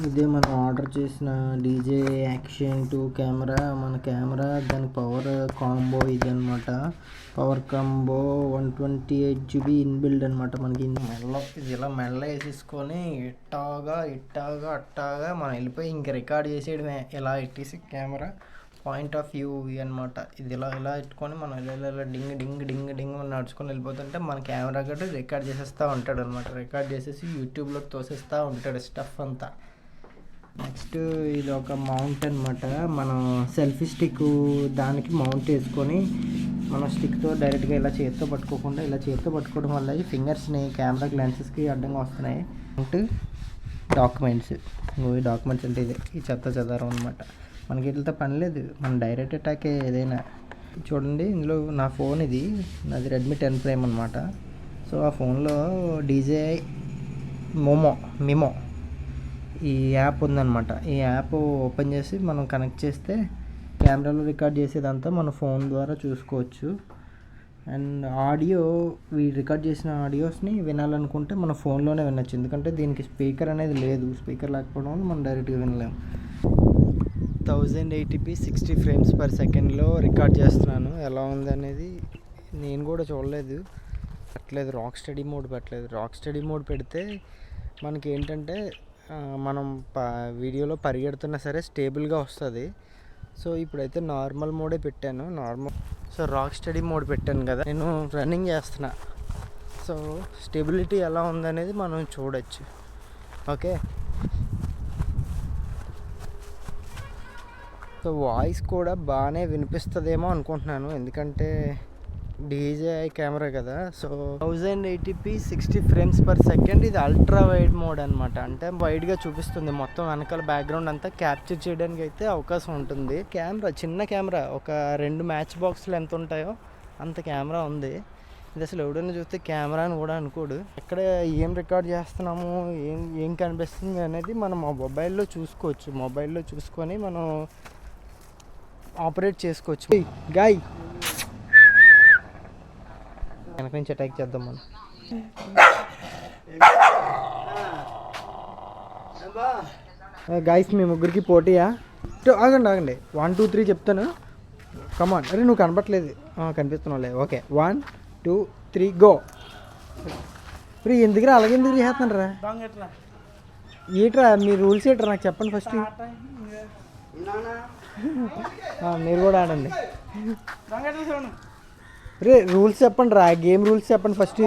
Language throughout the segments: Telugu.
ఇదే మనం ఆర్డర్ చేసిన డీజే యాక్షన్ 2 కెమెరా. మన కెమెరా దాని పవర్ కాంబో ఇది అనమాట. పవర్ కాంబో 128GB ఇన్బిల్డ్ అనమాట. మనకి ఇది ఇలా మెల్ల వేసేసుకొని అట్టాగా మనం వెళ్ళిపోయి ఇంక రికార్డ్ చేసేయడమే. ఇలా ఎట్టేసి కెమెరా పాయింట్ ఆఫ్ వ్యూ అనమాట. ఇది ఇలా పెట్టుకొని మనం ఇలా డింగ్ నడుచుకొని వెళ్ళిపోతుంటే మన కెమెరా గట్రా రికార్డ్ చేసేస్తూ ఉంటాడు అనమాట. రికార్డ్ చేసేసి యూట్యూబ్లోకి తోసేస్తూ ఉంటాడు స్టఫ్ అంతా. నెక్స్ట్ ఇది ఒక మౌంట్ అనమాట. మనం సెల్ఫీ స్టిక్ దానికి మౌంట్ వేసుకొని మనం స్టిక్తో డైరెక్ట్గా ఇలా చేతితో పట్టుకోకుండా ఇలా చేతితో పట్టుకోవడం వల్ల ఈ ఫింగర్స్ని కెమెరాకి లెన్సెస్కి అడ్డంగా వస్తున్నాయి. అంటే డాక్యుమెంట్స్ అంటే ఇదే ఈ చెదారం అనమాట. మనకి వీటితో పని లేదు, మనం డైరెక్ట్ అటాకే ఏదైనా. చూడండి ఇందులో నా ఫోన్ ఇది, నాది రెడ్మీ 10 ప్రైమ్ అనమాట. సో ఆ ఫోన్లో DJI మిమో ఈ యాప్ ఉందన్నమాట. ఈ యాప్ ఓపెన్ చేసి మనం కనెక్ట్ చేస్తే కెమెరాలో రికార్డ్ చేసేదంతా మన ఫోన్ ద్వారా చూసుకోవచ్చు. అండ్ ఆడియో రికార్డ్ చేసిన ఆడియోస్ని వినాలనుకుంటే మన ఫోన్లోనే వినొచ్చు. ఎందుకంటే దీనికి స్పీకర్ అనేది లేదు. స్పీకర్ లేకపోవడం వల్ల మనం డైరెక్ట్గా వినలేము. 1080p 60 frames per secondలో రికార్డ్ చేస్తున్నాను. ఎలా ఉంది అనేది నేను కూడా చూడలేదు. రాక్ స్టడీ మోడ్ పెడితే మనకి ఏంటంటే మనం వీడియోలో పరిగెడుతున్నా సరే స్టేబుల్గా వస్తుంది. సో ఇప్పుడైతే నార్మల్ మోడే పెట్టాను. సో రాక్ స్టడీ మోడ్ పెట్టాను కదా, నేను రన్నింగ్ చేస్తున్నా. సో స్టెబిలిటీ ఎలా ఉందనేది మనం చూడొచ్చు. ఓకే, సో వాయిస్ కూడా బాగానే వినిపిస్తుందేమో అనుకుంటున్నాను. ఎందుకంటే DJI కెమెరా కదా. So 1080p 60 frames per second. ఇది అల్ట్రా వైడ్ మోడ్ అనమాట. అంటే వైడ్గా చూపిస్తుంది మొత్తం, వెనకాల బ్యాక్గ్రౌండ్ అంతా క్యాప్చర్ చేయడానికి అయితే అవకాశం ఉంటుంది. కెమెరా చిన్న కెమెరా, ఒక 2 మ్యాచ్ బాక్స్లు ఎంత ఉంటాయో అంత కెమెరా ఉంది. ఇది అసలు ఎవడైనా చూస్తే కెమెరా అని కూడా అనుకోడు. ఎక్కడ ఏం రికార్డ్ చేస్తున్నాము, ఏం కనిపిస్తుంది అనేది మనం మా మొబైల్లో చూసుకోవచ్చు. మొబైల్లో చూసుకొని మనం ఆపరేట్ చేసుకోవచ్చు. గాయ్ వెనక నుంచి అటాక్ చేద్దాం మనం. గాయస్ మీ ముగ్గురికి పోటీయా? ఆగండి 1 2 3 చెప్తాను. కమాన్. అరే నువ్వు కనపట్లేదు, కనిపిస్తున్నావులే. Okay 1 2 3 go. ఇప్పుడు ఎందుకురా అలాగే ఎందుకు చేస్తున్నాను రా? ఏట్రా మీ రూల్స్ ఏట్రా నాకు చెప్పండి ఫస్ట్. మీరు కూడా ఆడండి. రే రూల్స్ చెప్పండి రా, గేమ్ రూల్స్ చెప్పండి ఫస్ట్.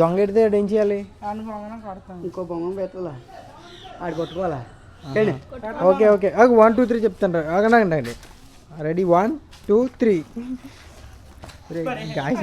దొంగ ఎడితే ఏం చేయాలి? ఇంకో బొమ్మ పెట్టాలా, ఆడి కొట్టుకోవాలా? ఓకే 1 2 3 చెప్తాను. ఆగండి. రెడీ 1 2 3. గాయస్